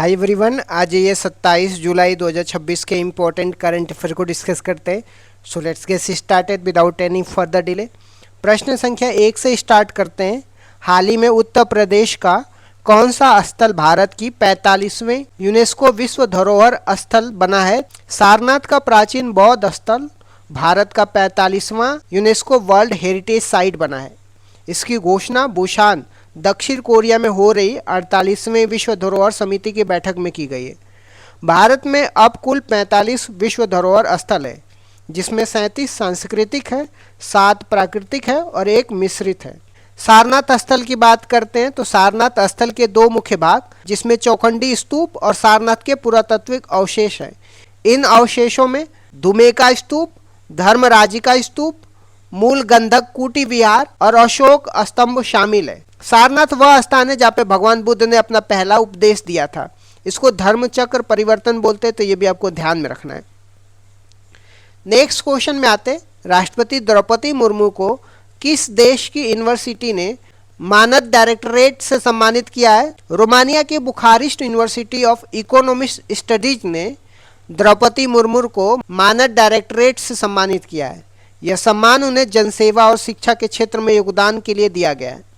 Hi everyone, आज ये 27 जुलाई 2026 के इम्पोर्टेंट करंट अफेयर को डिस्कस करते हैं। So let's get started without any further delay. प्रश्न संख्या 1 से स्टार्ट करते हैं। हाल ही में उत्तर प्रदेश का कौन सा स्थल भारत की 45वें यूनेस्को विश्व धरोहर स्थल बना है? सारनाथ का प्राचीन बौद्ध स्थल भारत का 45वां यूनेस्को वर्ल्ड हेरिटेज साइट बना है। इसकी घोषणा बुसान दक्षिण कोरिया में हो रही 48वें विश्व धरोहर समिति की बैठक में की गई है। भारत में अब कुल 45 विश्व धरोहर स्थल है, जिसमें 37 सांस्कृतिक है, 7 प्राकृतिक है और 1 मिश्रित है। सारनाथ स्थल की बात करते हैं तो सारनाथ स्थल के 2 मुख्य भाग, जिसमें चौखंडी स्तूप और सारनाथ के पुरातात्विक अवशेष हैं। इन अवशेषों में धुमेका स्तूप, धर्मराजिका स्तूप, मूल गंधक कूटी विहार और अशोक स्तंभ शामिल है। सारनाथ वह स्थान है जहाँ पे भगवान बुद्ध ने अपना पहला उपदेश दिया था। इसको धर्म चक्र परिवर्तन बोलते हैं, तो ये भी आपको ध्यान में रखना है। नेक्स्ट क्वेश्चन में आते, राष्ट्रपति द्रौपदी मुर्मू को किस देश की यूनिवर्सिटी ने मानद डायरेक्टरेट से सम्मानित किया है? रोमानिया की बुखारिस्ट यूनिवर्सिटी ऑफ इकोनॉमिक्स स्टडीज ने द्रौपदी मुर्मू को मानद डायरेक्टरेट से सम्मानित किया है। यह सम्मान उन्हें जनसेवा और शिक्षा के क्षेत्र में योगदान के लिए दिया गया है।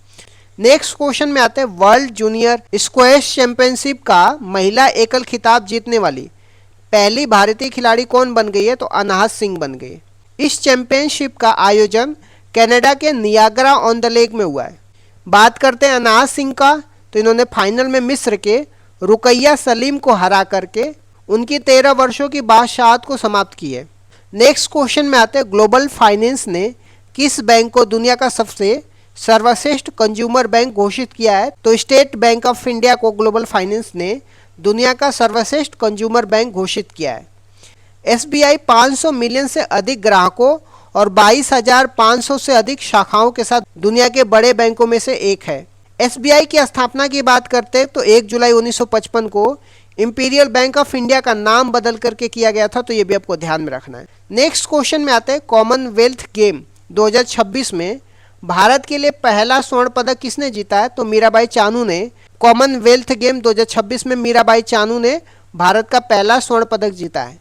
नेक्स्ट क्वेश्चन में आते हैं, वर्ल्ड जूनियर स्क्वैश चैंपियनशिप का महिला एकल खिताब जीतने वाली पहली भारतीय खिलाड़ी कौन बन गई है? तो अनाहत सिंह बन गई। इस चैंपियनशिप का आयोजन कनाडा के नियाग्रा ऑन द लेक में हुआ है। बात करते हैं अनाहत सिंह का, तो इन्होंने फाइनल में मिस्र के रुकैया सलीम को हरा करके उनकी 13 वर्षों की बादशाहत को समाप्त की है। नेक्स्ट क्वेश्चन में आते हैं, ग्लोबल फाइनेंस ने किस बैंक को दुनिया का सबसे सर्वश्रेष्ठ कंज्यूमर बैंक घोषित किया है? तो स्टेट बैंक ऑफ इंडिया को ग्लोबल फाइनेंस ने दुनिया का सर्वश्रेष्ठ कंज्यूमर बैंक घोषित किया है। एसबीआई 500 मिलियन से अधिक ग्राहकों और 22,500 से अधिक शाखाओं के साथ दुनिया के बड़े बैंकों में से एक है। एसबीआई की स्थापना की बात करते हैं तो 1 जुलाई 1955 को इंपीरियल बैंक ऑफ इंडिया का नाम बदल करके किया गया था, तो ये भी आपको ध्यान में रखना है। नेक्स्ट क्वेश्चन में आते हैं, कॉमनवेल्थ गेम 2026 में भारत के लिए पहला स्वर्ण पदक किसने जीता है? तो मीराबाई चानू ने कॉमनवेल्थ गेम 2026 में मीराबाई चानू ने भारत का पहला स्वर्ण पदक जीता है।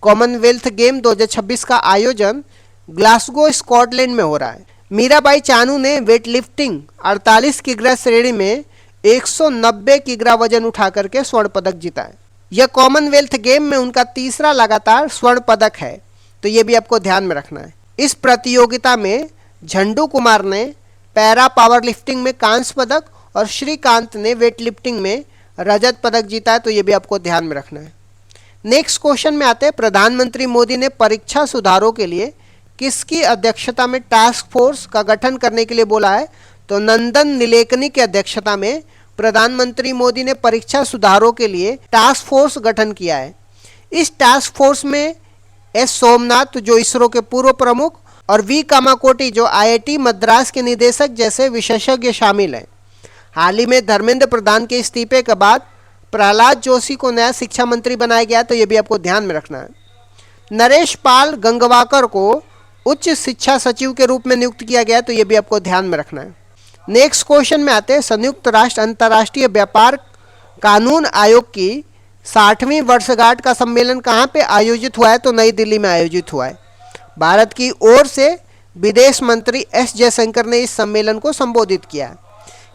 कॉमनवेल्थ गेम 2026 का आयोजन ग्लासगो स्कॉटलैंड में हो रहा है। मीराबाई चानू ने वेटलिफ्टिंग 48 किग्रा श्रेणी में 190 किग्रा वजन उठा करके स्वर्ण पदक जीता है। यह कॉमनवेल्थ गेम में उनका तीसरा लगातार स्वर्ण पदक है, तो ये भी आपको ध्यान में रखना है। इस प्रतियोगिता में झंडू कुमार ने पैरा पावर लिफ्टिंग में कांस्य पदक और श्रीकांत ने वेट लिफ्टिंग में रजत पदक जीता है, तो ये भी आपको ध्यान में रखना है। नेक्स्ट क्वेश्चन में आते हैं, प्रधानमंत्री मोदी ने परीक्षा सुधारों के लिए किसकी अध्यक्षता में टास्क फोर्स का गठन करने के लिए बोला है? तो नंदन नीलेकनी की अध्यक्षता में प्रधानमंत्री मोदी ने परीक्षा सुधारों के लिए टास्क फोर्स गठन किया है। इस टास्क फोर्स में एस सोमनाथ जो इसरो के पूर्व प्रमुख और वी कामाकोटी जो आईआईटी मद्रास के निदेशक जैसे विशेषज्ञ शामिल हैं। हाल ही में धर्मेंद्र प्रधान के इस्तीफे के बाद प्रहलाद जोशी को नया शिक्षा मंत्री बनाया गया, तो ये भी आपको ध्यान में रखना है। नरेश पाल गंगवाकर को उच्च शिक्षा सचिव के रूप में नियुक्त किया गया, तो ये भी आपको ध्यान में रखना है। नेक्स्ट क्वेश्चन में आते हैं, संयुक्त राष्ट्र अंतर्राष्ट्रीय व्यापार कानून आयोग की 60वीं वर्षगांठ का सम्मेलन कहाँ पे आयोजित हुआ है? तो नई दिल्ली में आयोजित हुआ है। भारत की ओर से विदेश मंत्री एस जयशंकर ने इस सम्मेलन को संबोधित किया।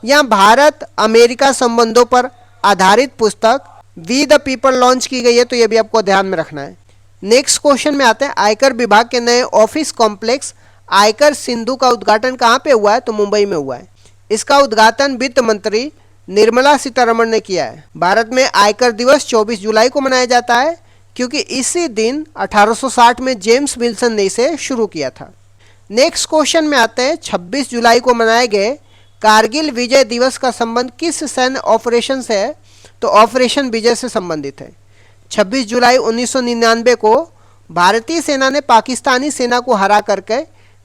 यहाँ भारत अमेरिका संबंधों पर आधारित पुस्तक वी द पीपल लॉन्च की गई है, तो ये भी आपको ध्यान में रखना है। नेक्स्ट क्वेश्चन में आते हैं, आयकर विभाग के नए ऑफिस कॉम्प्लेक्स आयकर सिंधु का उद्घाटन कहाँ पे हुआ है? तो मुंबई में हुआ है। इसका उद्घाटन वित्त मंत्री निर्मला सीतारमण ने किया है। भारत में आयकर दिवस 24 जुलाई को मनाया जाता है, क्योंकि इसी दिन 1860 में जेम्स विल्सन ने इसे शुरू किया था। नेक्स्ट क्वेश्चन में आते हैं, 26 जुलाई को मनाए गए कारगिल विजय दिवस का संबंध किस सैन्य ऑपरेशन से है? तो ऑपरेशन विजय से संबंधित है। 26 जुलाई 1999 को भारतीय सेना ने पाकिस्तानी सेना को हरा करके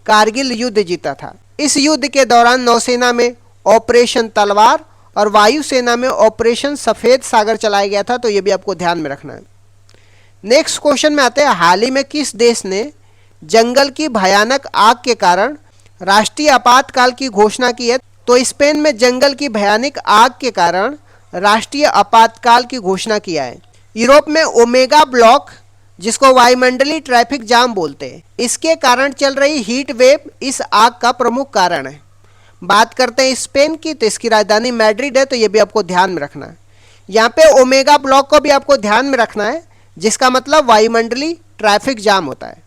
कारगिल युद्ध जीता था। इस युद्ध के दौरान नौसेना में ऑपरेशन तलवार और वायुसेना में ऑपरेशन सफ़ेद सागर चलाया गया था, तो ये भी आपको ध्यान में रखना है। नेक्स्ट क्वेश्चन में आते हैं, हाल ही में किस देश ने जंगल की भयानक आग के कारण राष्ट्रीय आपातकाल की घोषणा की है? तो स्पेन में जंगल की भयानक आग के कारण राष्ट्रीय आपातकाल की घोषणा किया है? यूरोप में ओमेगा ब्लॉक, जिसको वायुमंडलीय ट्रैफिक जाम बोलते हैं, इसके कारण चल रही हीट वेव इस आग का प्रमुख कारण है। बात करते हैं स्पेन की, तो इसकी राजधानी मैड्रिड है, तो ये भी आपको ध्यान में रखना है। यहाँ पे ओमेगा ब्लॉक को भी आपको ध्यान में रखना है, जिसका मतलब वायुमंडलीय ट्रैफिक जाम होता है।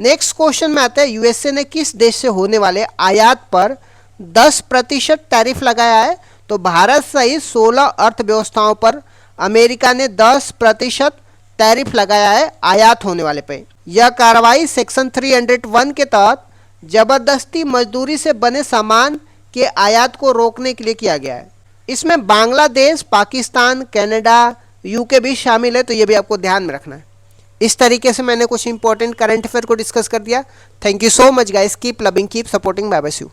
नेक्स्ट क्वेश्चन में आता है, यूएसए ने किस देश से होने वाले आयात पर 10% टैरिफ लगाया है? तो भारत सहित 16 अर्थव्यवस्थाओं पर अमेरिका ने 10% टैरिफ लगाया है आयात होने वाले पे। यह कार्रवाई सेक्शन 301 के तहत जबरदस्ती मजदूरी से बने सामान के आयात को रोकने के लिए किया गया है। इसमें बांग्लादेश, पाकिस्तान, कनाडा, यूके भी शामिल है, तो ये भी आपको ध्यान में रखना है। इस तरीके से मैंने कुछ इंपॉर्टेंट करंट अफेयर को डिस्कस कर दिया। Thank you so much guys, keep loving, keep supporting, bye bye, see you.